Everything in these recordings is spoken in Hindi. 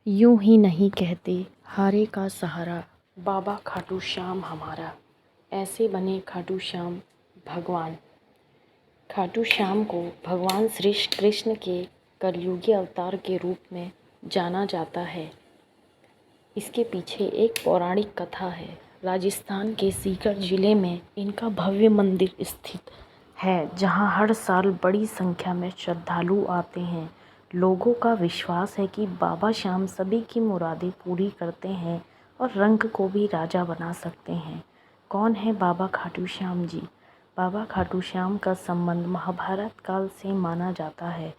यूं ही नहीं कहते हारे का सहारा बाबा खाटू श्याम हमारा। ऐसे बने खाटू श्याम भगवान। खाटू श्याम को भगवान श्री कृष्ण के कलयुगी अवतार के रूप में जाना जाता है। इसके पीछे एक पौराणिक कथा है। राजस्थान के सीकर जिले में इनका भव्य मंदिर स्थित है, जहां हर साल बड़ी संख्या में श्रद्धालु आते हैं। लोगों का विश्वास है कि बाबा श्याम सभी की मुरादें पूरी करते हैं और रंग को भी राजा बना सकते हैं। कौन है बाबा खाटू श्याम जी? बाबा खाटू श्याम का संबंध महाभारत काल से माना जाता है।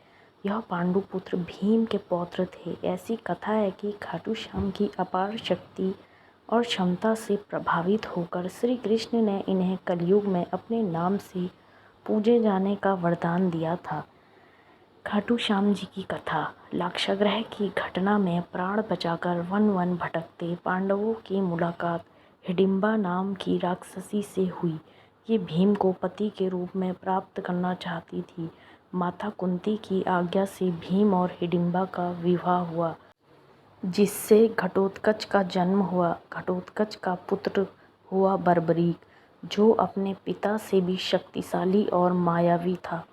यह पांडुपुत्र भीम के पौत्र थे। ऐसी कथा है कि खाटू श्याम की अपार शक्ति और क्षमता से प्रभावित होकर श्री कृष्ण ने इन्हें कलयुग में अपने नाम से पूजे जाने का वरदान दिया था। खाटू श्याम जी की कथा। लाक्षागृह की घटना में प्राण बचाकर वन वन भटकते पांडवों की मुलाकात हिडिंबा नाम की राक्षसी से हुई। ये भीम को पति के रूप में प्राप्त करना चाहती थी। माता कुंती की आज्ञा से भीम और हिडिंबा का विवाह हुआ, जिससे घटोत्कच का जन्म हुआ। घटोत्कच का पुत्र हुआ बर्बरीक, जो अपने पिता से भी शक्तिशाली और मायावी था।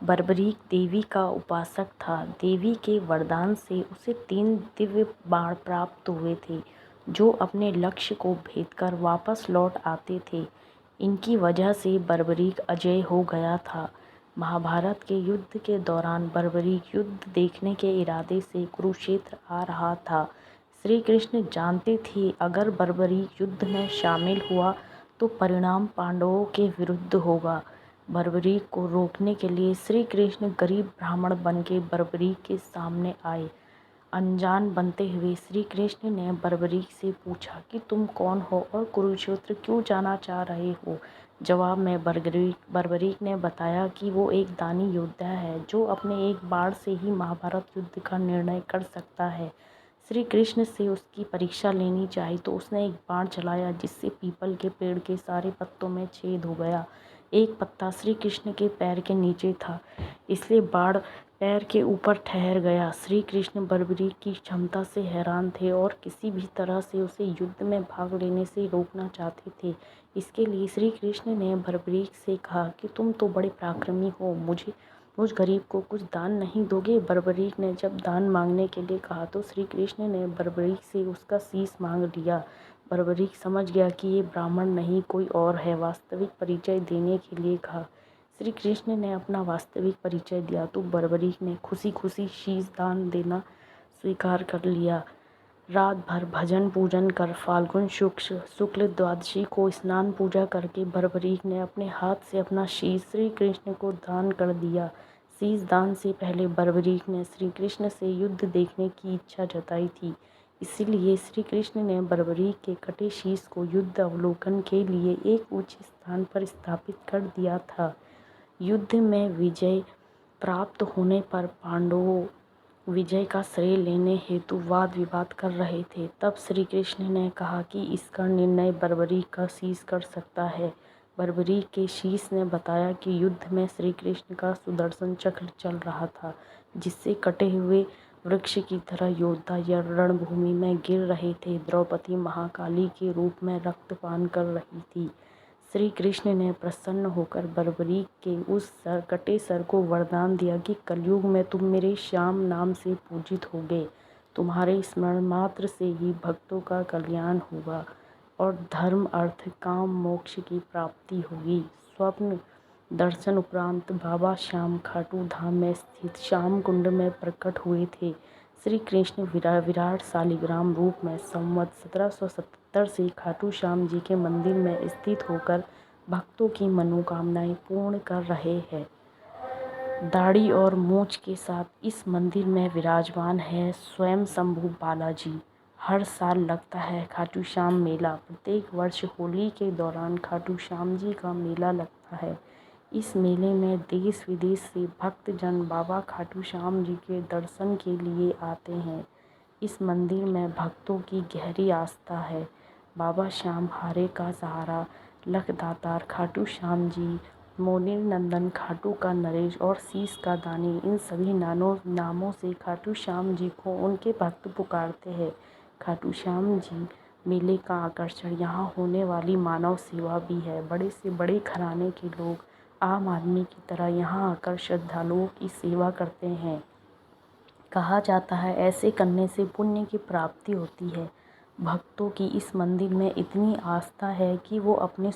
बर्बरीक देवी का उपासक था। देवी के वरदान से उसे 3 दिव्य बाण प्राप्त हुए थे, जो अपने लक्ष्य को भेदकर वापस लौट आते थे। इनकी वजह से बर्बरीक अजेय हो गया था। महाभारत के युद्ध के दौरान बर्बरीक युद्ध देखने के इरादे से कुरुक्षेत्र आ रहा था। श्री कृष्ण जानते थे अगर बर्बरीक युद्ध में शामिल हुआ तो परिणाम पांडवों के विरुद्ध होगा। बर्बरीक को रोकने के लिए श्री कृष्ण गरीब ब्राह्मण बनके बर्बरीक के सामने आए। अनजान बनते हुए श्री कृष्ण ने बर्बरीक से पूछा कि तुम कौन हो और कुरुक्षेत्र क्यों जाना चाह रहे हो। जवाब में बर्बरीक ने बताया कि वो एक दानी योद्धा है, जो अपने एक बाण से ही महाभारत युद्ध का निर्णय कर सकता है। श्री कृष्ण से उसकी परीक्षा लेनी चाहिए तो उसने एक बाण चलाया, जिससे पीपल के पेड़ के सारे पत्तों में छेद हो गया। एक पत्ता श्री कृष्ण के पैर के नीचे था, इसलिए बाण पैर के ऊपर ठहर गया। श्री कृष्ण बर्बरीक की क्षमता से हैरान थे और किसी भी तरह से उसे युद्ध में भाग लेने से रोकना चाहते थे। इसके लिए श्री कृष्ण ने बर्बरीक से कहा कि तुम तो बड़े पराक्रमी हो, मुझ गरीब को कुछ दान नहीं दोगे? बर्बरीक ने जब दान मांगने के लिए कहा तो श्री कृष्ण ने बर्बरीक से उसका शीश मांग लिया। बर्बरीक समझ गया कि ये ब्राह्मण नहीं कोई और है। वास्तविक परिचय देने के लिए कहा। श्री कृष्ण ने अपना वास्तविक परिचय दिया तो बर्बरीक ने खुशी खुशी शीश दान देना स्वीकार कर लिया। रात भर भजन पूजन कर फाल्गुन शुक्ल द्वादशी को स्नान पूजा करके बर्बरीक ने अपने हाथ से अपना शीश श्री कृष्ण को दान कर दिया। शीश दान से पहले बर्बरीक ने श्री कृष्ण से युद्ध देखने की इच्छा जताई थी, इसीलिए श्री कृष्ण ने बर्बरीक के कटे शीश को युद्ध अवलोकन के लिए एक उच्च स्थान पर स्थापित कर दिया था। युद्ध में विजय प्राप्त होने पर पांडवों विजय का श्रेय लेने हेतु वाद विवाद कर रहे थे। तब श्री कृष्ण ने कहा कि इसका निर्णय बर्बरीक का शीश कर सकता है। बर्बरीक के शीश ने बताया कि युद्ध में श्री कृष्ण का सुदर्शन चक्र चल रहा था, जिससे कटे हुए वृक्ष की तरह योद्धा या रणभूमि में गिर रहे थे। द्रौपदी महाकाली के रूप में रक्तपान कर रही थी। श्री कृष्ण ने प्रसन्न होकर बर्बरीक के उस कटे सर को वरदान दिया कि कलयुग में तुम मेरे श्याम नाम से पूजित होगे। तुम्हारे स्मरण मात्र से ही भक्तों का कल्याण होगा और धर्म अर्थ काम मोक्ष की प्राप्ति होगी। स्वप्न दर्शन उपरांत बाबा श्याम खाटू धाम में स्थित श्याम कुंड में प्रकट हुए थे। श्री कृष्ण विराट शालिग्राम रूप में संवत 1777 से खाटू श्याम जी के मंदिर में स्थित होकर भक्तों की मनोकामनाएं पूर्ण कर रहे हैं। दाढ़ी और मूंछ के साथ इस मंदिर में विराजमान है स्वयं शंभू बालाजी। हर साल लगता है खाटू श्याम मेला। प्रत्येक वर्ष होली के दौरान खाटू श्याम जी का मेला लगता है। इस मेले में देश विदेश से भक्तजन बाबा खाटू श्याम जी के दर्शन के लिए आते हैं। इस मंदिर में भक्तों की गहरी आस्था है। बाबा श्याम हारे का सहारा, लख दातार खाटू श्याम जी मोनेर नंदन, खाटू का नरेश और शीश का दानी, इन सभी नामों से खाटू श्याम जी को उनके भक्त पुकारते हैं। खाटू श्याम जी मेले का आकर्षण यहाँ होने वाली मानव सेवा भी है। बड़े से बड़े घराने के लोग आम आदमी की तरह यहाँ आकर श्रद्धालुओं की सेवा करते हैं। कहा जाता है ऐसे करने से पुण्य की प्राप्ति होती है। भक्तों की इस मंदिर में इतनी आस्था है कि वो अपने